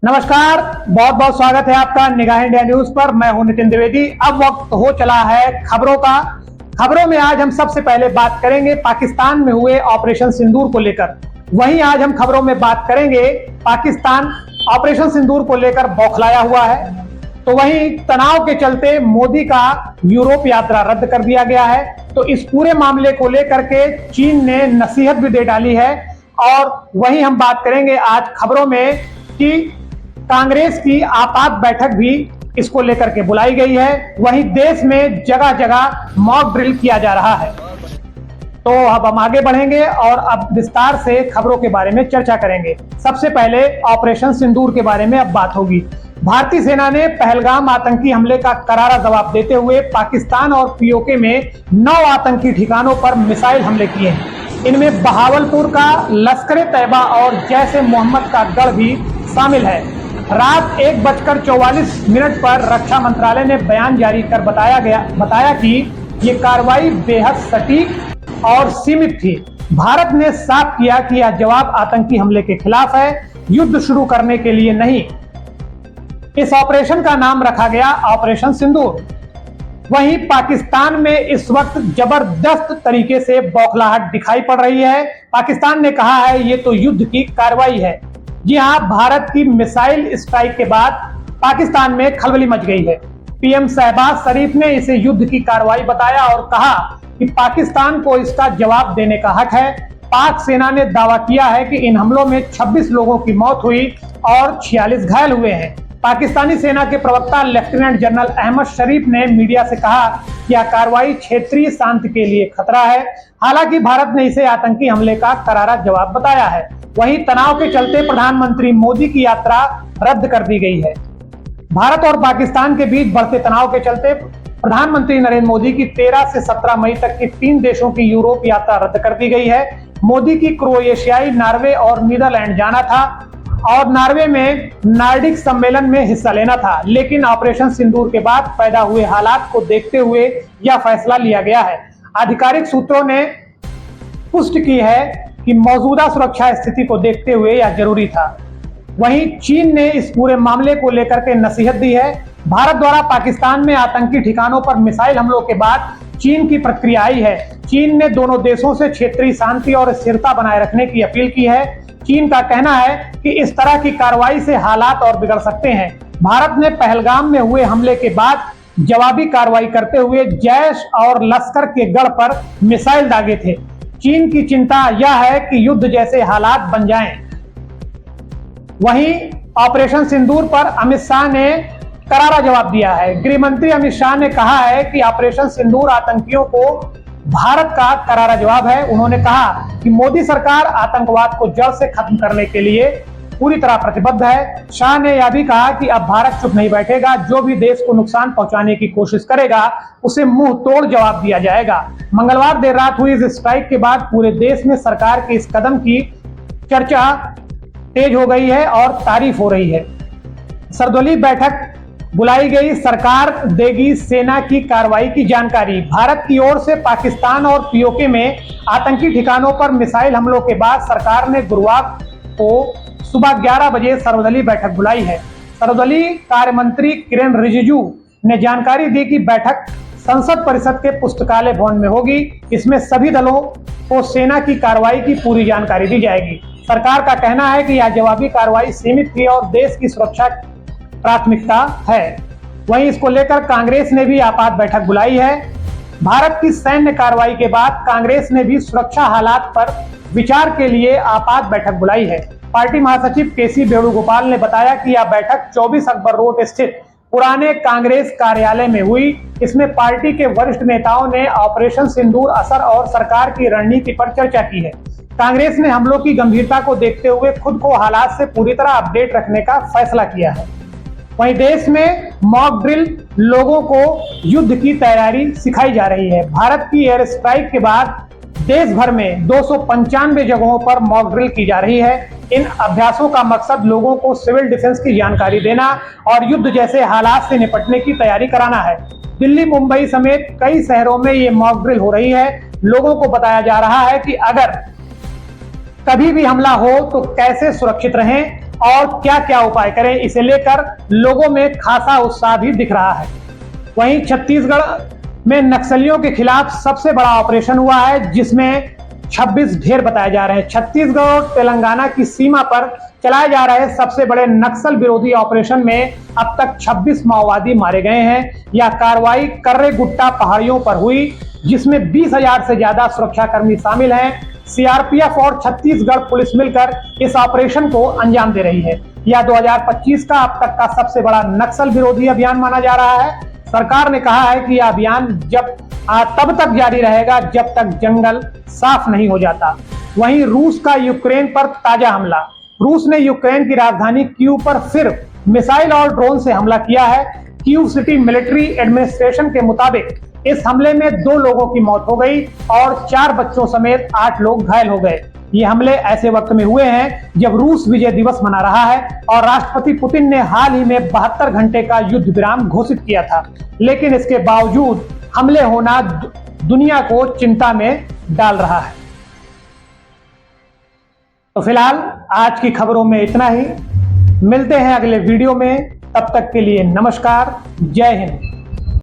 नमस्कार, बहुत बहुत स्वागत है आपका निगाह इंडिया न्यूज पर। मैं हूं नितिन द्विवेदी। अब वक्त हो चला है खबरों का। खबरों में आज हम सबसे पहले बात करेंगे पाकिस्तान में हुए ऑपरेशन सिंदूर को लेकर। वहीं आज हम खबरों में बात करेंगे पाकिस्तान ऑपरेशन सिंदूर को लेकर बौखलाया हुआ है। तो वहीं तनाव के चलते मोदी का यूरोप यात्रा रद्द कर दिया गया है। तो इस पूरे मामले को लेकर के चीन ने नसीहत भी दे डाली है। और वहीं हम बात करेंगे आज खबरों में कि कांग्रेस की आपात बैठक भी इसको लेकर के बुलाई गई है। वहीं देश में जगह जगह मॉक ड्रिल किया जा रहा है। तो अब हम आगे बढ़ेंगे और अब विस्तार से खबरों के बारे में चर्चा करेंगे। सबसे पहले ऑपरेशन सिंदूर के बारे में अब बात होगी। भारतीय सेना ने पहलगाम आतंकी हमले का करारा जवाब देते हुए पाकिस्तान और पीओके में 9 आतंकी ठिकानों पर मिसाइल हमले किए हैं। इनमें बहावलपुर का लश्कर तैयबा और जैश ए मोहम्मद का गढ़ भी शामिल है। रात 1:44 पर रक्षा मंत्रालय ने बयान जारी कर बताया कि ये कार्रवाई बेहद सटीक और सीमित थी। भारत ने साफ किया कि यह जवाब आतंकी हमले के खिलाफ है, युद्ध शुरू करने के लिए नहीं। इस ऑपरेशन का नाम रखा गया ऑपरेशन सिंदूर। वहीं पाकिस्तान में इस वक्त जबरदस्त तरीके से बौखलाहट दिखाई पड़ रही है। पाकिस्तान ने कहा है ये तो युद्ध की कार्रवाई है। जी हां, भारत की मिसाइल स्ट्राइक के बाद पाकिस्तान में खलबली मच गई है। पीएम शहबाज शरीफ ने इसे युद्ध की कार्रवाई बताया और कहा कि पाकिस्तान को इसका जवाब देने का हक है। पाक सेना ने दावा किया है कि इन हमलों में 26 लोगों की मौत हुई और 46 घायल हुए हैं। पाकिस्तानी सेना के प्रवक्ता लेफ्टिनेंट जनरल अहमद शरीफ ने मीडिया से कहा कि यह कार्रवाई क्षेत्रीय शांति के लिए खतरा है। हालांकि भारत ने इसे आतंकी हमले का करारा जवाब बताया है। वहीं तनाव के चलते प्रधानमंत्री मोदी की यात्रा रद्द कर दी गई है। भारत और पाकिस्तान के बीच बढ़ते तनाव के चलते प्रधानमंत्री नरेंद्र मोदी की 13 से 17 मई तक की 3 देशों की यूरोप यात्रा रद्द कर दी गई है। मोदी की क्रोएशियाई, नॉर्वे और नीदरलैंड जाना था और नॉर्वे में नार्डिक सम्मेलन में हिस्सा लेना था, लेकिन ऑपरेशन सिंदूर के बाद पैदा हुए हालात को देखते हुए यह फैसला लिया गया है। आधिकारिक सूत्रों ने पुष्टि की है कि मौजूदा सुरक्षा स्थिति को देखते हुए यह जरूरी था। वहीं चीन ने इस पूरे मामले को लेकर के नसीहत दी है। भारत द्वारा पाकिस्तान में आतंकी ठिकानों पर मिसाइल हमलों के बाद चीन की प्रतिक्रिया आई है। चीन ने दोनों देशों से क्षेत्रीय शांति और स्थिरता बनाए रखने की अपील की है। चीन का कहना है कि इस तरह की कार्रवाई से हालात और बिगड़ सकते हैं। भारत ने पहलगाम में हुए हमले के बाद जवाबी कार्रवाई करते हुए जैश और लश्कर के गढ़ पर मिसाइल दागे थे। चीन की चिंता यह है कि युद्ध जैसे हालात बन जाएं। वहीं ऑपरेशन सिंदूर पर अमित शाह ने करारा जवाब दिया है। गृह मंत्री अमित शाह ने कहा है कि ऑपरेशन सिंदूर आतंकियों को भारत का करारा जवाब है। उन्होंने कहा कि मोदी सरकार आतंकवाद को जड़ से खत्म करने के लिए पूरी तरह प्रतिबद्ध है। शाह ने यह भी कहा कि अब भारत चुप नहीं बैठेगा। जो भी देश को नुकसान पहुंचाने की कोशिश करेगा उसे मुंह तोड़ जवाब दिया जाएगा। मंगलवार देर रात हुई इस स्ट्राइक के बाद पूरे देश में सरकार के इस कदम की चर्चा तेज हो गई है और तारीफ हो रही है। सर्वदलीय बैठक बुलाई गई, सरकार देगी सेना की कार्रवाई की जानकारी। भारत की ओर से पाकिस्तान और पीओके में आतंकी ठिकानों पर मिसाइल हमलों के बाद सरकार ने गुरुवार को सुबह 11 बजे सर्वदलीय बैठक बुलाई है। सर्वदलीय कार्य मंत्री किरेन रिजिजू ने जानकारी दी कि बैठक संसद परिषद के पुस्तकालय भवन में होगी। इसमें सभी दलों को सेना की कार्रवाई की पूरी जानकारी दी जाएगी। सरकार का कहना है कि यह जवाबी कार्रवाई सीमित थी और देश की सुरक्षा प्राथमिकता है। वहीं इसको लेकर कांग्रेस ने भी आपात बैठक बुलाई है। भारत की सैन्य कार्रवाई के बाद कांग्रेस ने भी सुरक्षा हालात पर विचार के लिए आपात बैठक बुलाई है। पार्टी महासचिव केसी वेणुगोपाल ने बताया कि यह बैठक 24 अकबर रोड स्थित पुराने कांग्रेस कार्यालय में हुई। इसमें पार्टी के वरिष्ठ नेताओं ने ऑपरेशन सिंदूर असर और सरकार की रणनीति पर चर्चा की है। कांग्रेस ने हमलों की गंभीरता को देखते हुए खुद को हालात से पूरी तरह अपडेट रखने का फैसला किया है। वहीं देश में मॉक ड्रिल लोगों को युद्ध की तैयारी सिखाई जा रही है। भारत की एयर स्ट्राइक के बाद देश भर में 295 जगहों पर मॉक ड्रिल की जा रही है। इन अभ्यासों का मकसद लोगों को सिविल डिफेंस की जानकारी देना और युद्ध जैसे हालात से निपटने की तैयारी कराना है। दिल्ली, मुंबई समेत कई शहरों में ये मॉक ड्रिल हो रही है। लोगों को बताया जा रहा है कि अगर कभी भी हमला हो तो कैसे सुरक्षित रहें और क्या क्या उपाय करें, इसे लेकर लोगों में खासा उत्साह भी दिख रहा है। वहीं छत्तीसगढ़ में नक्सलियों के खिलाफ सबसे बड़ा ऑपरेशन हुआ है, जिसमें 26 ढेर बताए जा रहे हैं। छत्तीसगढ़ और तेलंगाना की सीमा पर चलाए जा रहे सबसे बड़े नक्सल विरोधी ऑपरेशन में अब तक 26 माओवादी मारे गए हैं। यह कार्रवाई कर्रे गुट्टा पहाड़ियों पर हुई, जिसमें 20,000 से ज्यादा सुरक्षाकर्मी शामिल हैं। सीआरपीएफ और छत्तीसगढ़ पुलिस मिलकर इस ऑपरेशन को अंजाम दे रही है। यह 2025 का अब तक का सबसे बड़ा नक्सल विरोधी अभियान माना जा रहा है। सरकार ने कहा है कि यह अभियान तब तक जारी रहेगा जब तक जंगल साफ नहीं हो जाता। वहीं रूस का यूक्रेन पर ताजा हमला। रूस ने यूक्रेन की राजधानी कीव पर फिर मिसाइल और ड्रोन से हमला किया है। कीव सिटी मिलिट्री एडमिनिस्ट्रेशन के मुताबिक इस हमले में 2 लोगों की मौत हो गई और 4 बच्चों समेत 8 लोग घायल हो गए। ये हमले ऐसे वक्त में हुए हैं जब रूस विजय दिवस मना रहा है और राष्ट्रपति पुतिन ने हाल ही में 72 घंटे का युद्ध विराम घोषित किया था। लेकिन इसके बावजूद हमले होना दुनिया को चिंता में डाल रहा है। तो फिलहाल आज की खबरों में इतना ही। मिलते हैं अगले वीडियो में, तब तक के लिए नमस्कार, जय हिंद।